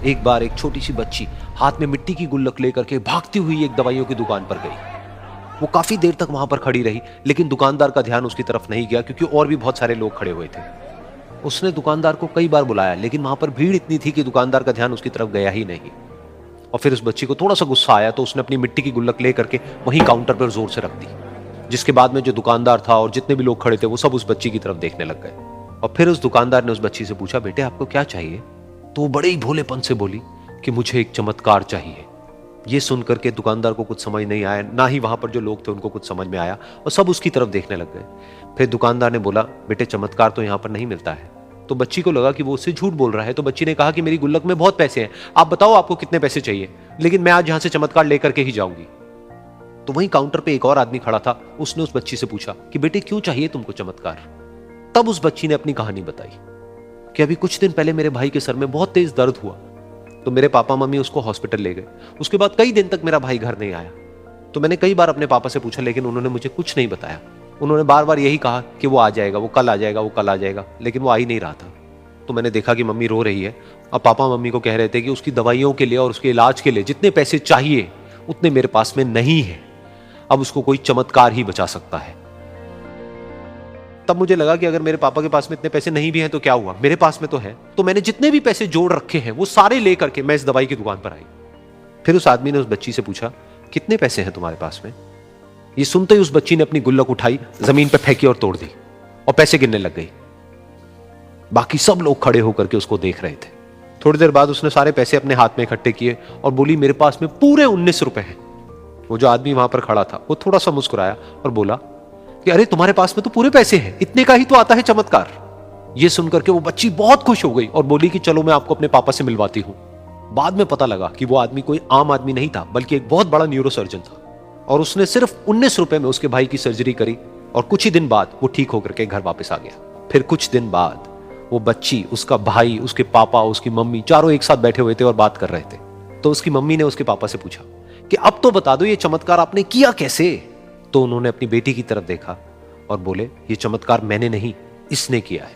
एक बार एक छोटी सी बच्ची हाथ में मिट्टी की गुल्लक लेकर के भागती हुई एक दवाइयों की दुकान पर गई। वो काफी देर तक वहां पर खड़ी रही, लेकिन दुकानदार का ध्यान उसकी तरफ नहीं गया क्योंकि और भी बहुत सारे लोग खड़े हुए थे। उसने दुकानदार को कई बार बुलाया, लेकिन वहां पर भीड़ इतनी थी कि दुकानदार का ध्यान उसकी तरफ गया ही नहीं। और फिर उस बच्ची को थोड़ा सा गुस्सा आया तो उसने अपनी मिट्टी की गुल्लक लेकर के वहीं काउंटर पर जोर से रख दी, जिसके बाद में जो दुकानदार था और जितने भी लोग खड़े थे वो सब उस बच्ची की तरफ देखने लग गए। और फिर उस दुकानदार ने उस बच्ची से पूछा, बेटे आपको क्या चाहिए? तो वो बड़े ही भोलेपन से बोली कि मुझे एक चमत्कार चाहिए। ये सुनकर के दुकानदार को कुछ समझ नहीं आया, ना ही वहां पर जो लोग थे उनको कुछ समझ में आया, और सब उसकी तरफ देखने लग गए। फिर दुकानदार ने बोला, बेटे चमत्कार तो यहाँ पर नहीं मिलता है। तो बच्ची को लगा कि वो उससे झूठ बोल रहा है, तो बच्ची ने कहा कि मेरी गुल्लक में बहुत पैसे हैं, आप बताओ आपको कितने पैसे चाहिए, लेकिन मैं आज यहां से चमत्कार लेकर के ही जाऊंगी। तो वहीं काउंटर पे एक और आदमी खड़ा था, उसने उस बच्ची से पूछा कि बेटे क्यों चाहिए तुमको चमत्कार? तब उस बच्ची ने अपनी कहानी बताई कि अभी कुछ दिन पहले मेरे भाई के सर में बहुत तेज दर्द हुआ, तो मेरे पापा मम्मी उसको हॉस्पिटल ले गए। उसके बाद कई दिन तक मेरा भाई घर नहीं आया। तो मैंने कई बार अपने पापा से पूछा, लेकिन उन्होंने मुझे कुछ नहीं बताया। उन्होंने बार बार यही कहा कि वो आ जाएगा, वो कल आ जाएगा, वो कल आ जाएगा, लेकिन वो आ ही नहीं रहा था। तो मैंने देखा कि मम्मी रो रही है, और पापा मम्मी को कह रहे थे कि उसकी दवाइयों के लिए और उसके इलाज के लिए जितने पैसे चाहिए उतने मेरे पास में नहीं है, अब उसको कोई चमत्कार ही बचा सकता है। तब मुझे लगा कि अगर मेरे पापा के पास में इतने पैसे नहीं भी हैं तो क्या हुआ, मेरे पास में तो है। तो मैंने जितने भी पैसे जोड़ रखे हैं वो सारे लेकर के मैं इस दवाई की दुकान पर आई। फिर उस आदमी ने उस बच्ची से पूछा, कितने पैसे हैं तुम्हारे पास में? ये सुनते ही उस बच्ची ने अपनी गुल्लक उठाई, जमीन पर फेंकी और तोड़ दी, और पैसे गिनने लग गई। बाकी सब लोग खड़े होकर के उसको देख रहे थे। थोड़ी देर बाद उसने सारे पैसे अपने हाथ में इकट्ठे किए और बोली, मेरे पास में पूरे 19 रुपए हैं। वो जो आदमी वहां पर खड़ा था वो थोड़ा सा मुस्कुराया और बोला कि अरे तुम्हारे पास में तो पूरे पैसे हैं, इतने का ही तो आता है चमत्कार। ये सुनकर के वो बच्ची बहुत खुश हो गई और बोली कि चलो मैं आपको अपने पापा से मिलवाती हूं। बाद में पता लगा कि वो आदमी कोई आम आदमी नहीं था, बल्कि एक बहुत बड़ा न्यूरोसर्जन था, और उसने सिर्फ 19 रुपए में उसके भाई की सर्जरी करी, और कुछ ही दिन बाद वो ठीक होकर के घर वापस आ गया। फिर कुछ दिन बाद वो बच्ची, उसका भाई, उसके पापा, उसकी मम्मी चारों एक साथ बैठे हुए थे और बात कर रहे थे। तो उसकी मम्मी ने उसके पापा से पूछा कि अब तो बता दो ये चमत्कार आपने किया कैसे? तो उन्होंने अपनी बेटी की तरफ देखा और बोले, ये चमत्कार मैंने नहीं, इसने किया है।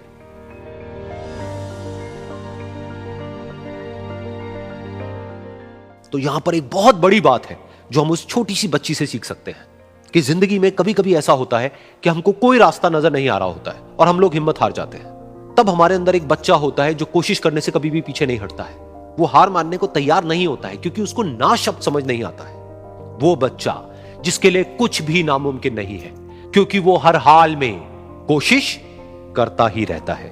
तो यहां पर एक बहुत बड़ी बात है जो हम उस छोटी सी बच्ची से सीख सकते हैं कि जिंदगी में कभी कभी ऐसा होता है कि हमको कोई रास्ता नजर नहीं आ रहा होता है और हम लोग हिम्मत हार जाते हैं। तब हमारे अंदर एक बच्चा होता है जो कोशिश करने से कभी भी पीछे नहीं हटता है। वो हार मानने को तैयार नहीं होता है क्योंकि उसको ना शब्द समझ नहीं आता है। वो बच्चा जिसके लिए कुछ भी नामुमकिन नहीं है, क्योंकि वो हर हाल में कोशिश करता ही रहता है।